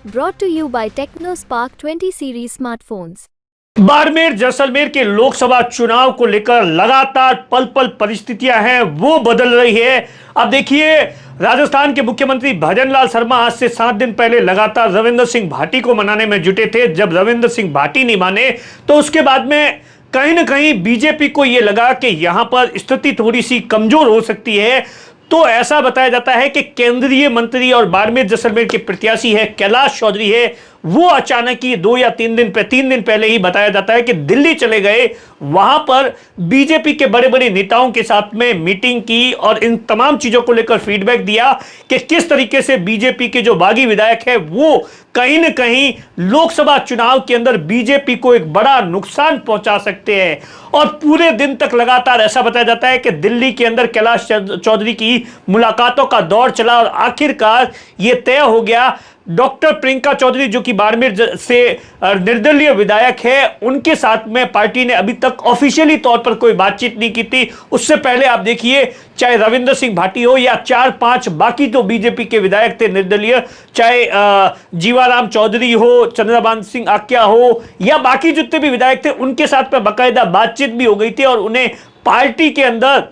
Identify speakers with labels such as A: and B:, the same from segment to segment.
A: Brought to you by TechnoSpark 20 series smartphones.
B: Barmer Jaisalmer के लोकसभा चुनाव को लेकर लगातार पल पल परिस्थितियां हैं वो बदल रही है। अब देखिए, राजस्थान के मुख्यमंत्री भजनलाल शर्मा आज से 7 दिन पहले लगातार रविंद्र सिंह भाटी को मनाने में जुटे थे। जब रविंद्र सिंह भाटी नहीं माने तो उसके बाद में कहीं ना कहीं बीजेपी को यह लगा कि यहां पर स्थिति थोड़ी सी कमजोर हो सकती है। तो ऐसा बताया जाता है कि केंद्रीय मंत्री और बाड़मेर जैसलमेर के प्रत्याशी है कैलाश चौधरी है, वो अचानक ही 2 या 3 दिन पहले ही बताया जाता है कि दिल्ली चले गए। वहां पर बीजेपी के बड़े बड़े नेताओं के साथ में मीटिंग की और इन तमाम चीजों को लेकर फीडबैक दिया कि किस तरीके से बीजेपी के जो बागी विधायक है वो कहीं ना कहीं लोकसभा चुनाव के अंदर बीजेपी को एक बड़ा नुकसान पहुंचा सकते हैं। और पूरे दिन तक लगातार ऐसा बताया जाता है कि दिल्ली के अंदर कैलाश चौधरी की मुलाकातों का दौर चला और आखिरकार यह तय हो गया। डॉक्टर प्रियंका चौधरी जो कि बाड़मेर से निर्दलीय विधायक है, उनके साथ में पार्टी ने अभी तक ऑफिशियली तौर पर कोई बातचीत नहीं की थी। उससे पहले आप देखिए, चाहे रविंद्र सिंह भाटी हो या 4-5 बाकी तो बीजेपी के विधायक थे निर्दलीय, चाहे जीवाराम चौधरी हो, चंद्रभान सिंह आक्या हो या बाकी जितने भी विधायक थे, उनके साथ में बाकायदा बातचीत भी हो गई थी और उन्हें पार्टी के अंदर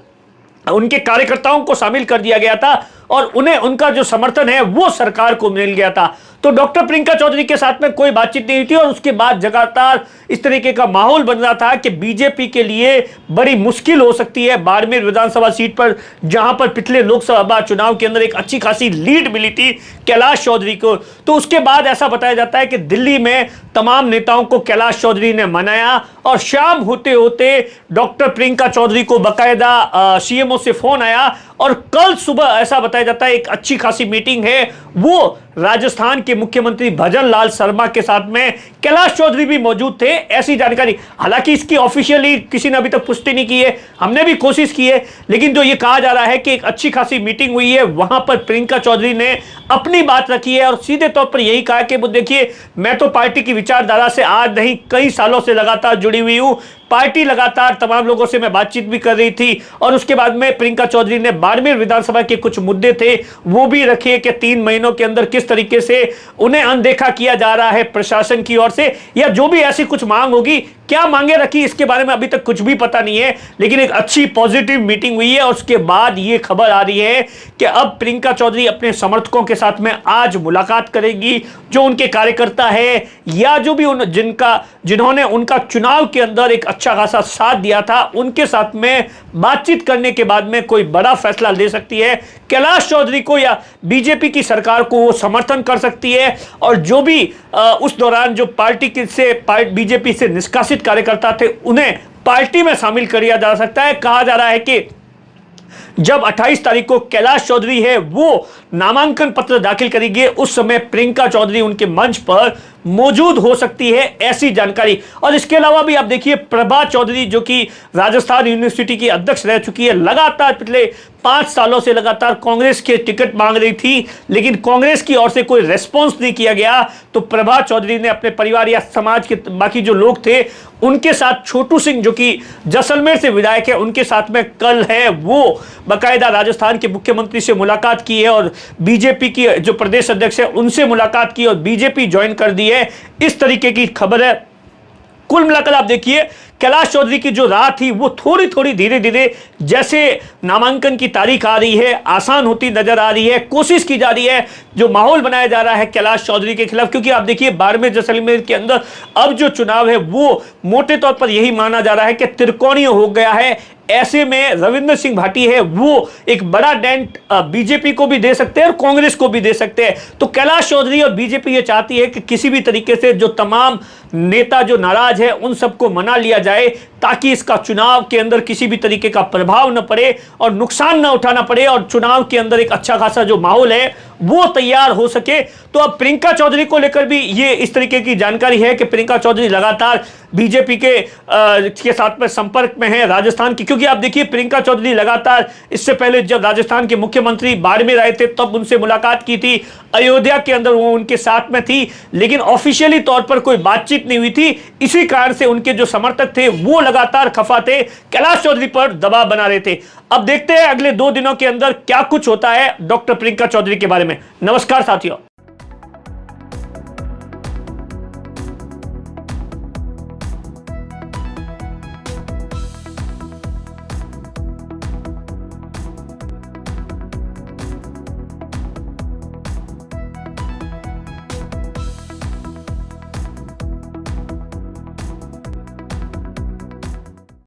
B: उनके कार्यकर्ताओं को शामिल कर दिया गया था और उन्हें उनका जो समर्थन है वो सरकार को मिल गया था। तो डॉक्टर प्रियंका चौधरी के साथ में कोई बातचीत नहीं हुई थी और उसके बाद लगातार इस तरीके का माहौल बन रहा था कि बीजेपी के लिए बड़ी मुश्किल हो सकती है बाड़मेर विधानसभा सीट पर, जहां पर पिछले लोकसभा चुनाव के अंदर एक अच्छी खासी लीड मिली थी कैलाश चौधरी को। तो उसके बाद ऐसा बताया जाता है कि दिल्ली में तमाम नेताओं को कैलाश चौधरी ने मनाया और शाम होते होते डॉक्टर प्रियंका चौधरी को बाकायदा सीएमओ से फोन आया और कल सुबह ऐसा बताया जाता है एक अच्छी खासी मीटिंग है वो राजस्थान के मुख्यमंत्री भजनलाल शर्मा के साथ में कैलाश चौधरी भी मौजूद थे, ऐसी जानकारी। हालांकि इसकी ऑफिशियली किसी ने अभी तक पुष्टि नहीं की है, हमने भी कोशिश की है, लेकिन जो ये कहा जा रहा है कि एक अच्छी खासी मीटिंग हुई है, वहां पर प्रियंका चौधरी ने अपनी बात रखी है और सीधे तौर पर यही कहा कि वो देखिए, मैं तो पार्टी की विचारधारा से आज नहीं कई सालों से लगातार जुड़ी हुई हूं। पार्टी लगातार तमाम लोगों से मैं बातचीत भी कर रही थी और उसके बाद में प्रियंका चौधरी ने बाड़मेर विधानसभा के कुछ मुद्दे थे वो भी रखे कि 3 महीनों के अंदर किस तरीके से उन्हें अनदेखा किया जा रहा है प्रशासन की ओर से, या जो भी ऐसी कुछ मांग होगी, क्या मांगे रखी इसके बारे में अभी तक कुछ भी पता नहीं है। लेकिन एक अच्छी पॉजिटिव मीटिंग हुई है और उसके बाद ये खबर आ रही है कि अब प्रियंका चौधरी अपने समर्थकों के साथ में आज मुलाकात करेगी, जो उनके कार्यकर्ता है या जो भी जिन्होंने उनका चुनाव के अंदर एक अच्छा खासा साथ दिया था, उनके साथ में बातचीत करने के बाद में कोई बड़ा फैसला ले सकती है। कैलाश चौधरी को या बीजेपी की सरकार को वो समर्थन कर सकती है और जो भी उस दौरान जो बीजेपी से निष्कासित कार्यकर्ता थे उन्हें पार्टी में शामिल किया जा सकता है। कहा जा रहा है कि जब 28 तारीख को कैलाश चौधरी है वो नामांकन पत्र दाखिल करेंगे, उस समय प्रियंका चौधरी उनके मंच पर मौजूद हो सकती है, ऐसी जानकारी। और इसके अलावा भी आप देखिए, प्रभा चौधरी जो कि राजस्थान यूनिवर्सिटी की अध्यक्ष रह चुकी है, लगातार पिछले 5 सालों से लगातार कांग्रेस के टिकट मांग रही थी, लेकिन कांग्रेस की ओर से कोई रेस्पॉन्स नहीं किया गया। तो प्रभा चौधरी ने अपने परिवार या समाज के बाकी जो लोग थे उनके साथ, छोटू सिंह जो कि जैसलमेर से विधायक है, उनके साथ में कल है वो बाकायदा राजस्थान के मुख्यमंत्री से मुलाकात की है और बीजेपी की जो प्रदेश अध्यक्ष है उनसे मुलाकात की और बीजेपी ज्वाइन कर दी है। इस तरीके की खबर है। कुल मिलाकर आप देखिए, कैलाश चौधरी की जो राह थी वो थोड़ी थोड़ी धीरे धीरे जैसे नामांकन की तारीख आ रही है आसान होती नजर आ रही है। कोशिश की जा रही है, जो माहौल बनाया जा रहा है कैलाश चौधरी के खिलाफ, क्योंकि आप देखिए बाड़मेर जैसलमेर के अंदर अब जो चुनाव है वो मोटे तौर पर यही माना जा रहा है कि त्रिकोणीय हो गया है। ऐसे में रविंद्र सिंह भाटी है वो एक बड़ा डेंट बीजेपी को भी दे सकते हैं और कांग्रेस को भी दे सकते हैं। तो कैलाश चौधरी और बीजेपी ये चाहती है कि किसी भी तरीके से जो तमाम नेता जो नाराज है उन सबको मना लिया जाए, ताकि इसका चुनाव के अंदर किसी भी तरीके का प्रभाव न पड़े और नुकसान न उठाना पड़े और चुनाव के अंदर एक अच्छा खासा जो माहौल है वो तैयार हो सके। तो अब प्रियंका चौधरी को लेकर भी ये इस तरीके की जानकारी है कि प्रियंका चौधरी लगातार बीजेपी के साथ में संपर्क में है राजस्थान की, क्योंकि आप देखिए प्रियंका चौधरी लगातार इससे पहले जब राजस्थान के मुख्यमंत्री बाड़मेर आए थे तब उनसे मुलाकात की थी, अयोध्या के अंदर वो उनके साथ में थी, लेकिन ऑफिशियली तौर पर कोई बातचीत नहीं हुई थी। इसी कारण से उनके जो समर्थक थे वो लगातार खफा थे, कैलाश चौधरी पर दबाव बना रहे थे। अब देखते हैं अगले 2 दिनों के अंदर क्या कुछ होता है डॉक्टर प्रियंका चौधरी के बारे में। नमस्कार साथियों।